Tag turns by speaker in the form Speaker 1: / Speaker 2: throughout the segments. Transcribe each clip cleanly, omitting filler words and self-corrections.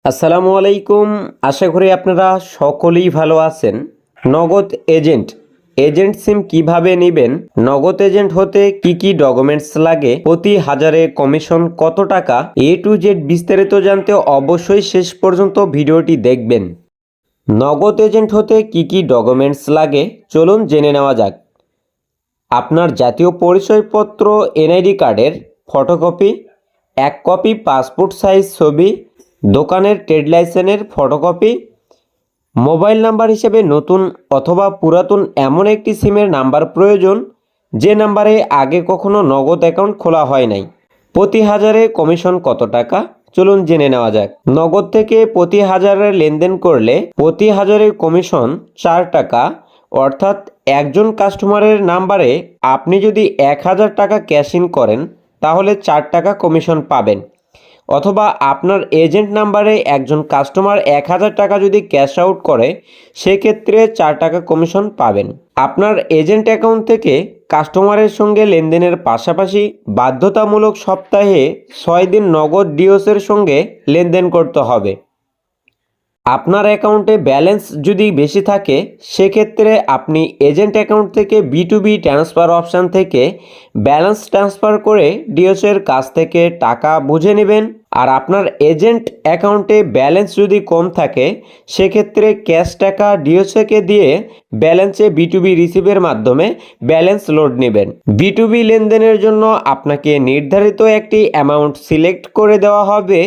Speaker 1: আসসালামু আলাইকুম। আশা করি আপনারা সকলেই ভালো আছেন। নগদ এজেন্ট সিম কিভাবে নেবেন, নগদ এজেন্ট হতে কি কি ডকুমেন্টস লাগে, প্রতি হাজারে কমিশন কত টাকা, A to Z বিস্তারিত জানতে অবশ্যই শেষ পর্যন্ত ভিডিওটি দেখবেন। নগদ এজেন্ট হতে কি কি ডকুমেন্টস লাগে চলুন জেনে নেওয়া যাক। আপনার জাতীয় পরিচয়পত্র NID কার্ডের ফটোকপি, 1 কপি পাসপোর্ট সাইজ ছবি, দোকানের ট্রেড লাইসেন্সের ফটোকপি, মোবাইল নাম্বার হিসেবে নতুন অথবা পুরাতন এমন একটি সিমের নাম্বার প্রয়োজন যে নাম্বারে আগে কখনো নগদ অ্যাকাউন্ট খোলা হয় নাই। প্রতি হাজারে কমিশন কত টাকা চলুন জেনে নেওয়া যাক। নগদ থেকে প্রতি হাজারে লেনদেন করলে প্রতি হাজারে কমিশন 4 টাকা, অর্থাৎ একজন কাস্টমারের নাম্বারে আপনি যদি 1000 টাকা ক্যাশ ইন করেন তাহলে 4 টাকা কমিশন পাবেন, অথবা আপনার এজেন্ট নাম্বারে একজন কাস্টমার 1000 টাকা যদি ক্যাশ আউট করে সেক্ষেত্রে 4 টাকা কমিশন পাবেন। আপনার এজেন্ট অ্যাকাউন্ট থেকে কাস্টমারের সঙ্গে লেনদেনের পাশাপাশি বাধ্যতামূলক সপ্তাহে 6 দিন নগদ ডিওসের সঙ্গে লেনদেন করতে হবে। আপনার অ্যাকাউন্টে ব্যালেন্স যদি বেশি থাকে সেক্ষেত্রে আপনি এজেন্ট অ্যাকাউন্ট থেকে B2B ট্রান্সফার অপশান থেকে ব্যালেন্স ট্রান্সফার করে ডিওসের কাছ থেকে টাকা বুঝে নেবেন। আর আপনার এজেন্ট অ্যাকাউন্টে ব্যালেন্স যদি কম থাকে সেক্ষেত্রে ক্যাশ টাকা ডিওসেকে দিয়ে ব্যালেন্সে B2B রিসিভের মাধ্যমে ব্যালেন্স লোড নেবেন। B2B লেনদেনের জন্য আপনাকে নির্ধারিত একটি অ্যামাউন্ট সিলেক্ট করে দেওয়া হবে,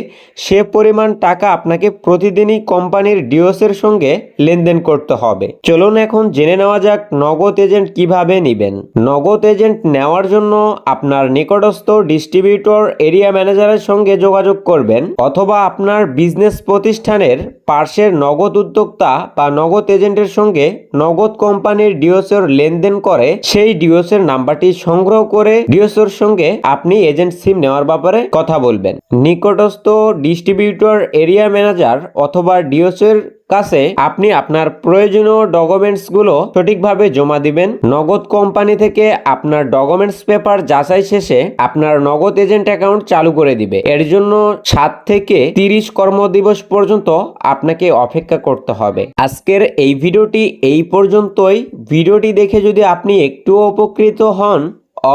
Speaker 1: সে পরিমাণ টাকা আপনাকে প্রতিদিনই কোম্পানির ডিওসের সঙ্গে লেনদেন করতে হবে। চলুন এখন জেনে নেওয়া যাক নগদ এজেন্ট কিভাবে নেবেন। নগদ এজেন্ট নেওয়ার জন্য আপনার নিকটস্থ ডিস্ট্রিবিউটর এরিয়া ম্যানেজারের সঙ্গে যোগাযোগ করবেন, অথবা আপনার বিজনেস প্রতিষ্ঠানের পার্শ্বের নগদ উদ্যোক্তা বা নগদ এজেন্টের সঙ্গে নগদ কোম্পানির ডিওসের লেনদেন করে সেই ডিওসের নাম্বারটি সংগ্রহ করে ডিওসের সঙ্গে আপনি এজেন্ট সিম নেওয়ার ব্যাপারে কথা বলবেন। নিকটস্থ ডিস্ট্রিবিউটর এরিয়া ম্যানেজার অথবা ডিওসের কাছে আপনি আপনার প্রয়োজনীয় ডকুমেন্টসগুলো সঠিকভাবে জমা দিবেন। নগদ কোম্পানি থেকে আপনার ডকুমেন্টস পেপার যাচাই শেষে আপনার নগদ এজেন্ট অ্যাকাউন্ট চালু করে দিবে। এর জন্য 7 থেকে 30 কর্মদিবস পর্যন্ত আপনাকে অপেক্ষা করতে হবে। আজকের এই ভিডিওটি এই পর্যন্তই। ভিডিওটি দেখে যদি আপনি একটুও উপকৃত হন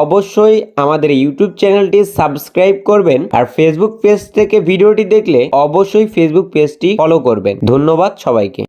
Speaker 1: অবশ্যই আমাদের ইউটিউব চ্যানেলটি সাবস্ক্রাইব করবেন, আর ফেসবুক পেজ থেকে ভিডিওটি দেখলে অবশ্যই ফেসবুক পেজটি ফলো করবেন। ধন্যবাদ সবাইকে।